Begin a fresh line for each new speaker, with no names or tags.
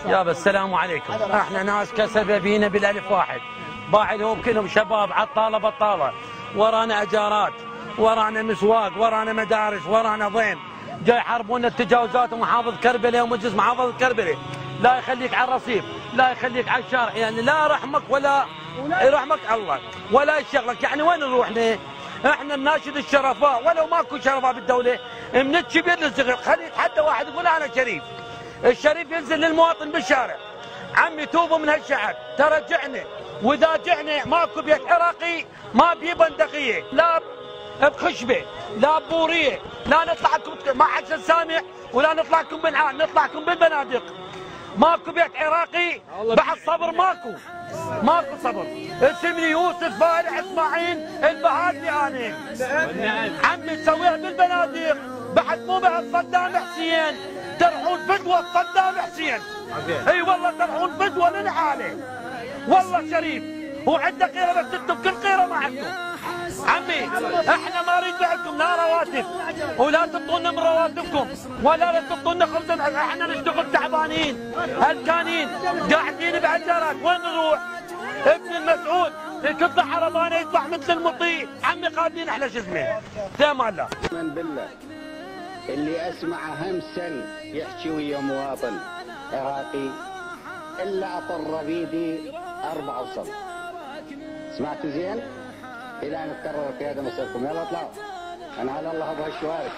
يابا السلام عليكم. احنا ناس كسبه بينا بالالف واحد، باعدهم كلهم شباب عطاله بطاله، ورانا اجارات، ورانا مسواق، ورانا مدارس، ورانا ضيم، جاي يحاربونا التجاوزات ومحافظ كربلاء ومجلس محافظه كربلاء، لا يخليك على الرصيف، لا يخليك على الشارع، يعني لا رحمك ولا يرحمك الله ولا يشغلك، يعني وين نروح؟ احنا نناشد الشرفاء، ولو ماكو شرفاء بالدوله من الكبير للصغير، خلي يتحدى واحد يقول انا شريف. الشريف ينزل للمواطن بالشارع، عمي توبوا من هالشعب، ترى جعنا، واذا جعنا ماكو بيت عراقي ما بيه بندقيه، لا بخشبه، لا بوريه، لا نطلعكم ما حد سامع، ولا نطلعكم بالعان، نطلعكم بالبنادق. ماكو بيت عراقي بعد صبر، ماكو صبر. اسمي يوسف فالح اسماعيل البهادلي انا. عمي تسويها بالبنادق، بعد مو بعد صدام حسين، ترحون فدوه صدام حسين. اي والله ترحون فدوه للعالم. والله شريف، وعندك قيره بس انتم كل قيره ما عندكم. عمي احنا ما نريد عندكم لا رواتب، ولا تبطونا من رواتبكم، ولا تبطونا خبز، احنا نشتغل تعبانين هلكانين قاعدين بعجلات، وين نروح؟ ابن المسعود يطلع عربانه يطلع مثل المطيع، عمي قادين احنا شو اسمه؟ سلام الله.
من بالله اللي اسمعه همسا يحكي ويا مواطن عراقي الا اطر بيدي 4 وصل. سمعتوا زين؟ الى ان تكرر القياده مسيركم، يلا اطلعوا. انا على الله ابو هالشوارع.